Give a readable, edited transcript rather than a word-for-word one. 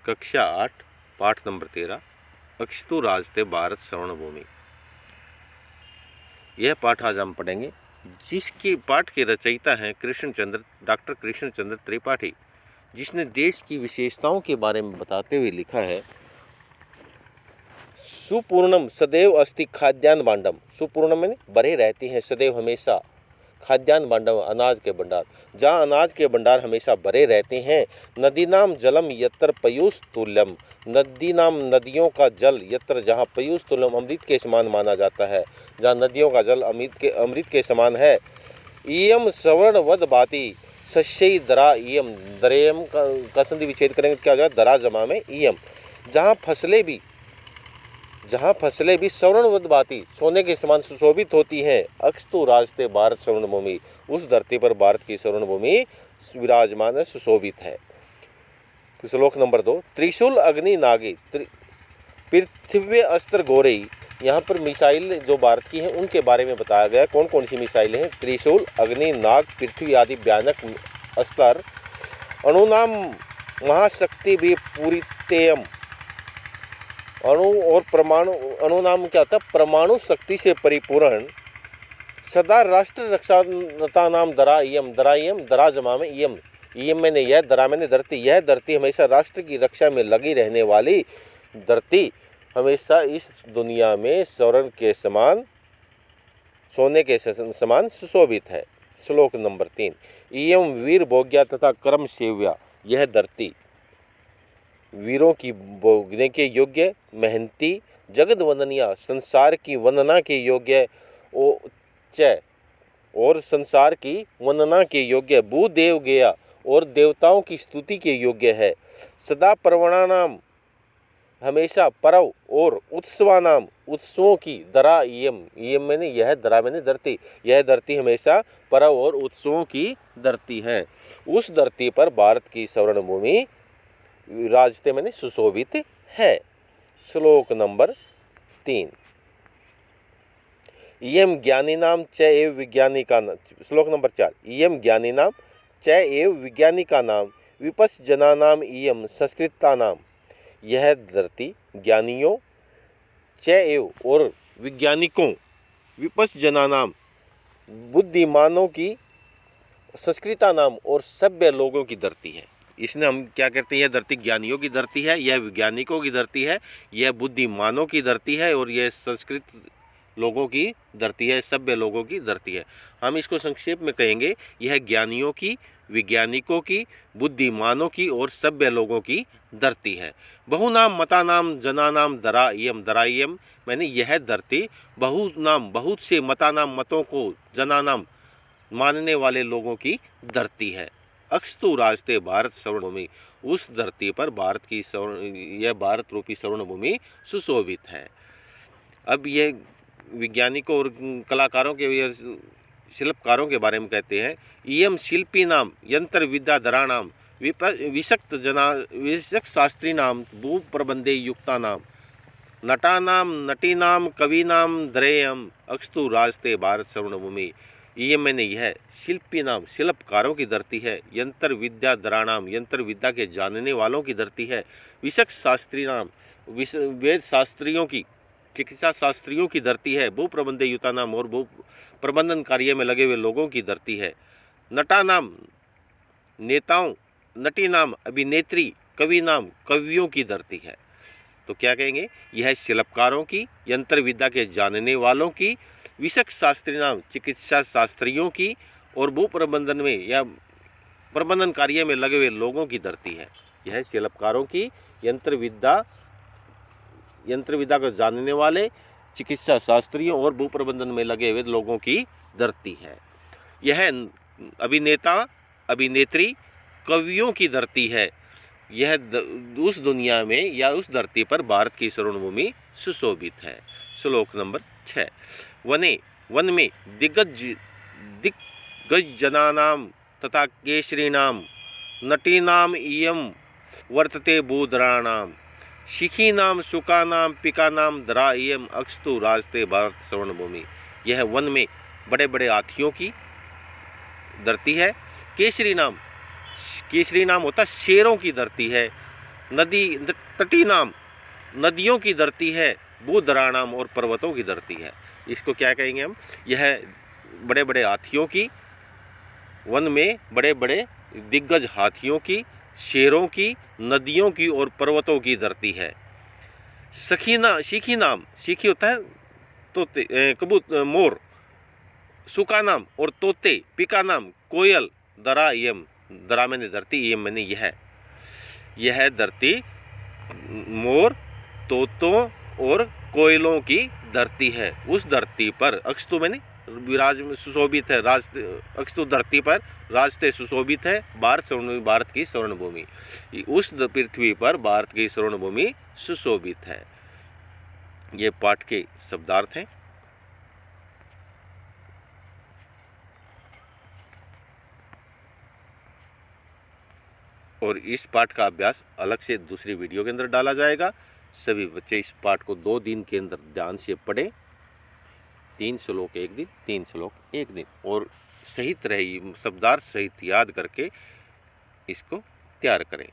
कक्षा 8 पाठ नंबर 13 अक्षतु राजते भारत श्रवण भूमि। यह पाठ आज हम पढ़ेंगे, जिसके पाठ के रचयिता हैं डॉक्टर कृष्णचंद्र त्रिपाठी, जिसने देश की विशेषताओं के बारे में बताते हुए लिखा है, सुपूर्णम सदैव अस्ति खाद्यान्न भांडम। सुपूर्णम में भरे रहते हैं सदैव हमेशा खाद्यान्न भांडम, अनाज के भंडार। जहाँ अनाज के भंडार हमेशा भरे रहते हैं। नदी नाम जलम यत्र पयूष तुल्यम। नदी नाम नदियों का जल यत्र जहाँ पयूष तुल्यम अमृत के समान माना जाता है, जहाँ नदियों का जल अमृत के समान है। इयम सवर्ण वद बाती सस्यई दरा इयम। दरेयम का संधि विच्छेद करेंगे क्या हो जाएगा, दरा जमा में इयम। जहाँ फसलें भी सवर्णवत भांति सोने के समान सुशोभित होती हैं। अक्षतु राजते भारत श्रवण भूमि। उस धरती पर भारत की श्रवण भूमि विराजमान है, सुशोभित है। श्लोक नंबर 2, त्रिशूल अग्नि नागी पृथ्वी अस्त्र गौरई। यहाँ पर मिसाइल जो भारत की हैं उनके बारे में बताया गया। कौन कौन सी मिसाइलें हैं? त्रिशूल, अग्नि, नाग, पृथ्वी आदि भयानक अस्त्र। अणुनाम महाशक्ति भी पूरितेयम। अणु और परमाणु, अणु नाम क्या होता है? परमाणु शक्ति से परिपूर्ण। सदा राष्ट्र रक्षाता नाम दरा इयम। दरा इयम, दरा जमा में इयम। इयम मैंने यह, दरा मैंने धरती। यह धरती हमेशा राष्ट्र की रक्षा में लगी रहने वाली धरती हमेशा इस दुनिया में स्वर्ण के समान, सोने के समान सुशोभित है। श्लोक नंबर 3, इयम वीर भोग्या तथा कर्म सेव्या। यह धरती वीरों की भोगने के योग्य, मेहनती, जगत वंदनिया, संसार की वंदना के योग्य और संसार की वंदना के योग्य, भूदेव गया और देवताओं की स्तुति के योग्य है। सदा पर्वणानाम हमेशा पर्व और उत्सवानाम उत्सवों की दरा इयम। इयम मैंने यह, दरा मैंने धरती। यह धरती हमेशा पर्व और उत्सवों की धरती है। उस धरती पर भारत की स्वर्ण भूमि राजते मैंने सुशोभित है। श्लोक नंबर 3, इयम ज्ञानी नाम च एव विज्ञानी का नाम। श्लोक नंबर 4, इयम ज्ञानी नाम च एव विज्ञानी का नाम विपस जना नाम इयम संस्कृता नाम। यह धरती ज्ञानियों, च एव और विज्ञानिकों, विपस जना नाम बुद्धिमानों की, संस्कृता नाम और सभ्य लोगों की धरती है। इसने हम क्या कहते हैं, यह धरती ज्ञानियों की धरती है, यह वैज्ञानिकों की धरती है, यह बुद्धिमानों की धरती है और यह संस्कृत लोगों की धरती है, सभ्य लोगों की धरती है। हम इसको संक्षेप में कहेंगे, यह ज्ञानियों की, वैज्ञानिकों की, बुद्धिमानों की और सभ्य लोगों की धरती है। बहुनाम मतानाम जनानाम दरा इयम। दरा इयम मैंने यह धरती बहुनाम, बहुत से मतानाम मतों को, जनानाम मानने वाले लोगों की धरती है। अक्षतु राजते भारत श्रवण भूमि। उस धरती पर भारत की यह भारत रूपी श्रवण भूमि सुशोभित है। अब ये वैज्ञानिकों और कलाकारों के, शिल्पकारों के बारे में कहते हैं, इयम शिल्पी नाम यंत्र विद्या धरा नाम विशक्त शास्त्री नाम भू प्रबंधे युक्ता नाम नटा नाम नटी नाम कवि नाम द्रेयम। अक्षतु राजते भारत श्रवण भूमि। ये मैंने यह शिल्पी नाम शिल्पकारों की धरती है, यंत्र विद्या धराणाम यंत्र विद्या के जानने वालों की धरती है, विशक शास्त्री नाम वेद शास्त्रियों की, चिकित्सा शास्त्रियों की धरती है, भू प्रबंध युता नाम और भू प्रबंधन कार्य में लगे हुए लोगों की धरती है। नटा नाम नेताओं, नटी नाम अभिनेत्री, कवि नाम कवियों की धरती है। तो क्या कहेंगे, यह शिल्पकारों की, यंत्र विद्या के जानने वालों की, विशक शास्त्री नाम चिकित्सा शास्त्रियों की और भू प्रबंधन में या प्रबंधन कार्य में लगे हुए लोगों की धरती है। यह शिल्पकारों की, यंत्र विद्या को जानने वाले, चिकित्सा शास्त्रियों और भू प्रबंधन में लगे हुए लोगों की धरती है। यह अभिनेता, अभिनेत्री, कवियों की धरती है। यह उस दुनिया में या उस धरती पर भारत की स्वर्ण भूमि सुशोभित है। श्लोक नंबर 6, वन में दिग्गज जनानाम तथा केसरीनाम नटीनाम इयम वर्तते भूधराणाम शिखीनाम सुकानाम पिकानाम धरा इयम अक्षतु राजते भारत श्रवण भूमि। यह वन में बड़े बड़े हाथियों की धरती है। केसरी नाम होता शेरों की धरती है। नदी तटी नाम नदियों की धरती है, भूधराणाम और पर्वतों की धरती है। इसको क्या कहेंगे हम? यह बड़े बड़े हाथियों की, वन में बड़े बड़े दिग्गज हाथियों की, शेरों की, नदियों की और पर्वतों की धरती है। सीखी नाम, सीखी होता है तोते, मोर, सुका नाम और तोते, पिका नाम कोयल, दरा यम, दरा मैंने धरती, यम मैंने यह धरती मोर, तोतों और कोयलों की धरती है। उस धरती पर अक्षतु मैंने विराज में सुशोभित है, राज अक्षतु धरती पर राजते सुशोभित है, भारत की स्वर्ण भूमि, उस पृथ्वी पर भारत की स्वर्ण भूमि सुशोभित है। ये पाठ के शब्दार्थ हैं। और इस पाठ का अभ्यास अलग से दूसरी वीडियो के अंदर डाला जाएगा। सभी बच्चे इस पाठ को 2 दिन के अंदर ध्यान से पढ़ें। 3 श्लोक एक दिन, 3 श्लोक एक दिन, और सही तरह शब्दार्थ सहित याद करके इसको तैयार करें।